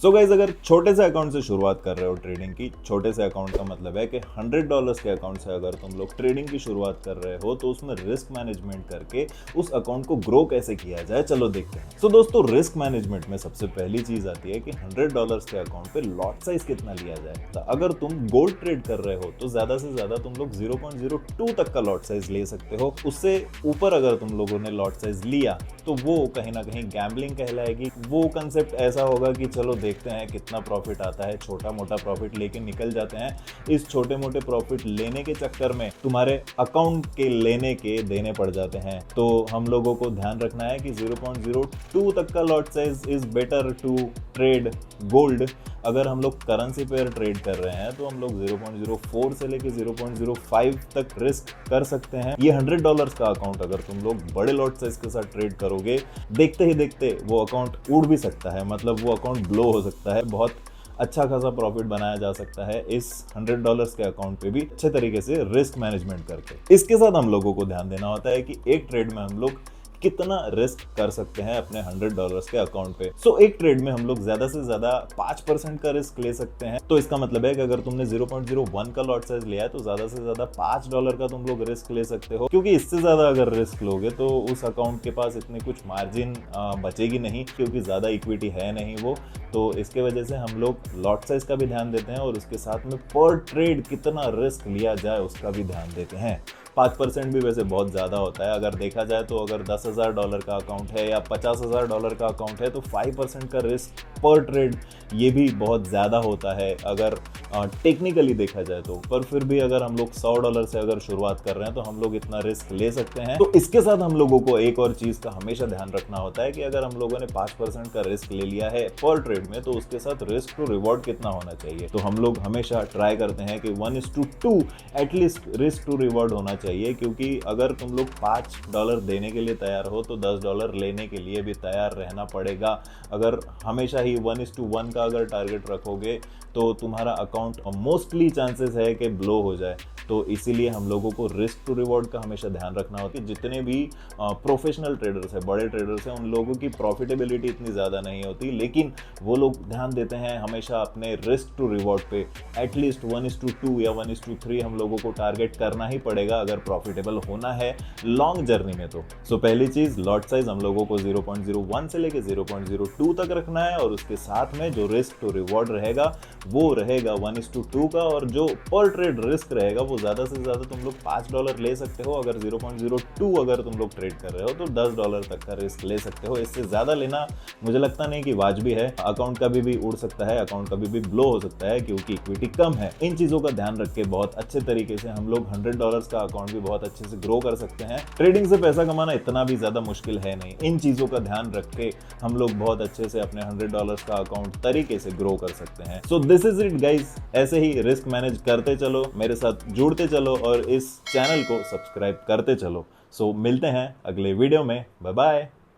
So guys, अगर छोटे से अकाउंट से शुरुआत कर रहे हो ट्रेडिंग की, छोटे से अकाउंट का मतलब है कि $100 के अकाउंट से अगर तुम लोग ट्रेडिंग की शुरुआत कर रहे हो तो उसमें रिस्क मैनेजमेंट करके उस अकाउंट को ग्रो कैसे किया जाए, चलो देखते हैं। सो दोस्तों, रिस्क मैनेजमेंट में सबसे पहली चीज आती है कि $100 के अकाउंट पे लॉट साइज कितना लिया जाए। तो अगर तुम गोल्ड ट्रेड कर रहे हो तो ज्यादा से ज्यादा तुम लोग 0.02 तक का लॉट साइज ले सकते हो। उससे ऊपर अगर तुम लोगों ने लॉट साइज लिया तो वो कहीं ना कहीं गैम्बलिंग कहलाएगी। वो कंसेप्ट ऐसा होगा कि चलो देखते हैं कितना प्रॉफिट आता है, छोटा मोटा प्रॉफिट लेके निकल जाते हैं। इस छोटे मोटे प्रॉफिट लेने के चक्कर में तुम्हारे अकाउंट के लेने के देने पड़ जाते हैं। तो हम लोगों को ध्यान रखना है कि 0.02 तक का lot size is better to trade gold. अगर हम लोग करेंसी पेयर ट्रेड कर रहे हैं तो हम लोग 0.04 से लेके 0.05 तक रिस्क कर सकते हैं। ये $100 का अकाउंट अगर तुम लोग बड़े लॉट साइज के साथ ट्रेड करोगे, देखते ही देखते वो अकाउंट उड़ भी सकता है, मतलब वो अकाउंट ब्लो हो सकता है। बहुत अच्छा खासा प्रॉफिट बनाया जा सकता है इस $100 के अकाउंट पे भी अच्छे तरीके से रिस्क मैनेजमेंट करके। इसके साथ हम लोगों को ध्यान देना होता है कि एक ट्रेड में हम लोग कितना रिस्क कर सकते हैं अपने $100 के अकाउंट पे। सो एक ट्रेड में हम लोग ज्यादा से ज्यादा 5% का रिस्क ले सकते हैं। तो इसका मतलब है कि अगर तुमने 0.01 का लॉट साइज लिया है तो ज्यादा से ज्यादा $5 का तुम लोग रिस्क ले सकते हो, क्योंकि इससे ज्यादा अगर रिस्क लोगे तो उस अकाउंट के पास इतनी कुछ मार्जिन बचेगी नहीं, क्योंकि ज्यादा इक्विटी है नहीं वो। तो इसके वजह से हम लोग लॉट साइज का भी ध्यान देते हैं और उसके साथ में पर ट्रेड कितना रिस्क लिया जाए उसका भी ध्यान देते हैं। 5% भी वैसे बहुत ज़्यादा होता है अगर देखा जाए तो। अगर $10,000 का अकाउंट है या $50,000 का अकाउंट है तो 5% का रिस्क पर ट्रेड ये भी बहुत ज़्यादा होता है अगर टेक्निकली देखा जाए तो। पर फिर भी अगर हम लोग $100 से अगर शुरुआत कर रहे हैं तो हम लोग इतना रिस्क ले सकते हैं। तो इसके साथ हम लोगों को एक और चीज़ का हमेशा ध्यान रखना होता है कि अगर हम लोगों ने 5% का रिस्क ले लिया है पर ट्रेड में तो उसके साथ रिस्क टू रिवॉर्ड कितना होना चाहिए। तो हम लोग हमेशा ट्राई करते हैं कि 1:2 एटलीस्ट रिस्क टू रिवॉर्ड होना चाहिए, क्योंकि अगर तुम लोग $5 देने के लिए तैयार हो तो $10 लेने के लिए भी तैयार रहना पड़ेगा। अगर हमेशा ही 1:1 का अगर टारगेट रखोगे तो तुम्हारा अकाउंट मोस्टली चांसेस है कि ब्लो हो जाए। तो इसीलिए हम लोगों को रिस्क टू रिवॉर्ड का हमेशा ध्यान रखना होता है। जितने भी प्रोफेशनल ट्रेडर्स हैं, बड़े ट्रेडर्स हैं, उन लोगों की प्रॉफिटेबिलिटी इतनी ज़्यादा नहीं होती, लेकिन वो लोग ध्यान देते हैं हमेशा अपने रिस्क टू रिवॉर्ड पे। एटलीस्ट 1:2 या 1:3 हम लोगों को टारगेट करना ही पड़ेगा अगर प्रॉफिटेबल होना है लॉन्ग जर्नी में। तो पहली चीज़, लॉट साइज हम लोगों को 0.01 से लेके 0.02 तक रखना है और उसके साथ में जो रिस्क टू रिवॉर्ड रहेगा वो रहेगा 1:2 का। और जो पर ट्रेड रिस्क रहेगा वो ज़्यादा से ज़्यादा तुम लोग $5 ले सकते हो। अगर 0.02 अगर तुम लोग ट्रेड कर रहे हो तो $10 तक का रिस्क ले सकते हो। इससे ज़्यादा लेना मुझे लगता नहीं कि वाजबी है। अकाउंट कभी भी उड़ सकता है, अकाउंट कभी भी ब्लो हो सकता है, क्योंकि इक्विटी कम है। इन चीज़ों का ध्यान रख के बहुत अच्छे तरीके से हम लोग $100 का अकाउंट भी बहुत अच्छे से ग्रो कर सकते हैं। ट्रेडिंग से पैसा कमाना इतना भी ज़्यादा मुश्किल है नहीं। इन चीज़ों का ध्यान रख के हम लोग बहुत अच्छे से अपने $100 का अकाउंट तरीके से ग्रो कर सकते हैं। So this is it guys. ऐसे ही रिस्क मैनेज करते चलो, मेरे साथ जुड़ते चलो और इस चैनल को सब्सक्राइब करते चलो। सो मिलते हैं अगले वीडियो में। Bye bye.